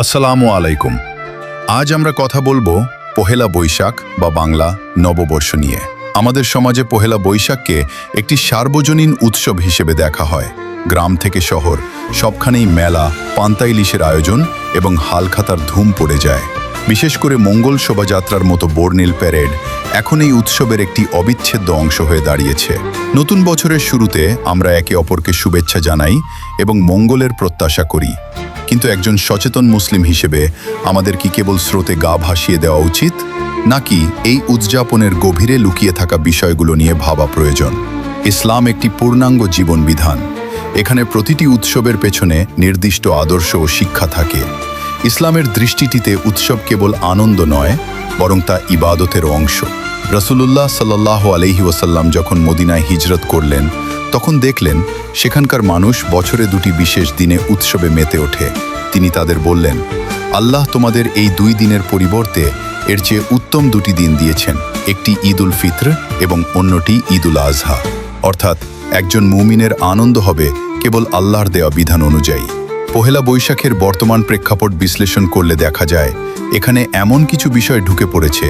আসসালামু আলাইকুম। আজ আমরা কথা বলবো পহেলা বৈশাখ বা বাংলা নববর্ষ নিয়ে। আমাদের সমাজে পহেলা বৈশাখকে একটি সার্বজনীন উৎসব হিসেবে দেখা হয়। গ্রাম থেকে শহর সবখানেই মেলা, পান্তা ইলিশের আয়োজন এবং হালখাতার ধুম পড়ে যায়। বিশেষ করে মঙ্গল শোভাযাত্রার মতো বর্ণিল প্যারেড এখন এই উৎসবের একটি অবিচ্ছেদ্য অংশ হয়ে দাঁড়িয়েছে। নতুন বছরের শুরুতে আমরা একে অপরকে শুভেচ্ছা জানাই এবং মঙ্গলের প্রত্যাশা করি। কিন্তু একজন সচেতন মুসলিম হিসেবে আমাদের কি কেবল স্রোতে গা ভাসিয়ে দেওয়া উচিত, নাকি এই উদযাপনের গভীরে লুকিয়ে থাকা বিষয়গুলো নিয়ে ভাবা প্রয়োজন? ইসলাম একটি পূর্ণাঙ্গ জীবন বিধান। এখানে প্রতিটি উৎসবের পেছনে নির্দিষ্ট আদর্শ ও শিক্ষা থাকে। ইসলামের দৃষ্টিটিতে উৎসব কেবল আনন্দ নয়, বরং তা ইবাদতের অংশ। রাসূলুল্লাহ সাল্লাল্লাহু আলাইহি ওয়াসাল্লাম যখন মদিনায় হিজরত করলেন, তখন দেখলেন সেখানকার মানুষ বছরে দুটি বিশেষ দিনে উৎসবে মেতে ওঠে। তিনি তাদের বললেন, আল্লাহ তোমাদের এই দুই দিনের পরিবর্তে এর চেয়ে উত্তম দুটি দিন দিয়েছেন, একটি ঈদ উল ফিত্র এবং অন্যটি ঈদ উল আজহা। অর্থাৎ একজন মুমিনের আনন্দ হবে কেবল আল্লাহর দেওয়া বিধান অনুযায়ী। পহেলা বৈশাখের বর্তমান প্রেক্ষাপট বিশ্লেষণ করলে দেখা যায় এখানে এমন কিছু বিষয় ঢুকে পড়েছে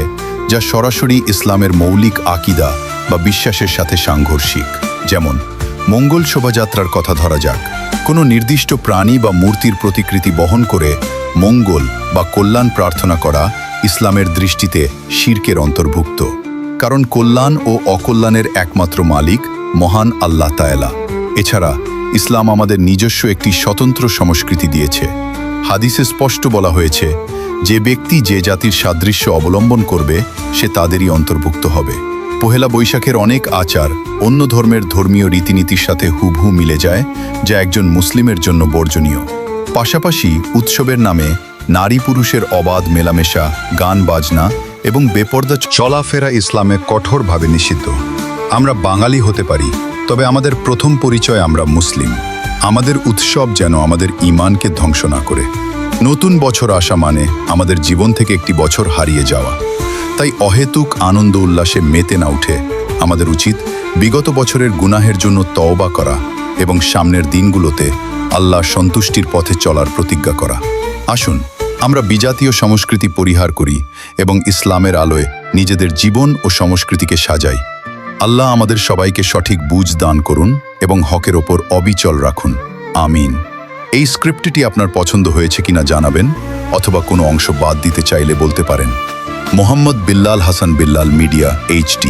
যা সরাসরি ইসলামের মৌলিক আকিদা বা বিশ্বাসের সাথে সাংঘর্ষিক। যেমন মঙ্গল শোভাযাত্রার কথা ধরা যাক। কোনো নির্দিষ্ট প্রাণী বা মূর্তির প্রতিকৃতি বহন করে মঙ্গল বা কল্যাণ প্রার্থনা করা ইসলামের দৃষ্টিতে শিরকের অন্তর্ভুক্ত। কারণ কল্যাণ ও অকল্যাণের একমাত্র মালিক মহান আল্লাহ তাআলা। এছাড়া ইসলাম আমাদের নিজস্ব একটি স্বতন্ত্র সংস্কৃতি দিয়েছে। হাদিসে স্পষ্ট বলা হয়েছে, যে ব্যক্তি যে জাতির সাদৃশ্য অবলম্বন করবে সে তাদেরই অন্তর্ভুক্ত হবে। পহেলা বৈশাখের অনেক আচার অন্য ধর্মের ধর্মীয় রীতিনীতির সাথে হুবহু মিলে যায়, যা একজন মুসলিমের জন্য বর্জনীয়। পাশাপাশি উৎসবের নামে নারী পুরুষের অবাধ মেলামেশা, গান বাজনা এবং বেপরদা চলাফেরা ইসলামে কঠোরভাবে নিষিদ্ধ। আমরা বাঙালি হতে পারি, তবে আমাদের প্রথম পরিচয় আমরা মুসলিম। আমাদের উৎসব যেন আমাদের ঈমানকে ধ্বংস না করে। নতুন বছর আসা মানে আমাদের জীবন থেকে একটি বছর হারিয়ে যাওয়া। তাই অহেতুক আনন্দ উল্লাসে মেতে না উঠে আমাদের উচিত বিগত বছরের গুনাহের জন্য তওবা করা এবং সামনের দিনগুলোতে আল্লাহর সন্তুষ্টির পথে চলার প্রতিজ্ঞা করা। আসুন আমরা বিজাতীয় সংস্কৃতি পরিহার করি এবং ইসলামের আলোয় নিজেদের জীবন ও সংস্কৃতিকে সাজাই। আল্লাহ আমাদের সবাইকে সঠিক বুঝ দান করুন এবং হকের ওপর অবিচল রাখুন। আমিন। এই স্ক্রিপ্টটি আপনার পছন্দ হয়েছে কিনা জানাবেন, অথবা কোনো অংশ বাদ দিতে চাইলে বলতে পারেন। Mohammad Billal Hasan Billal media HD।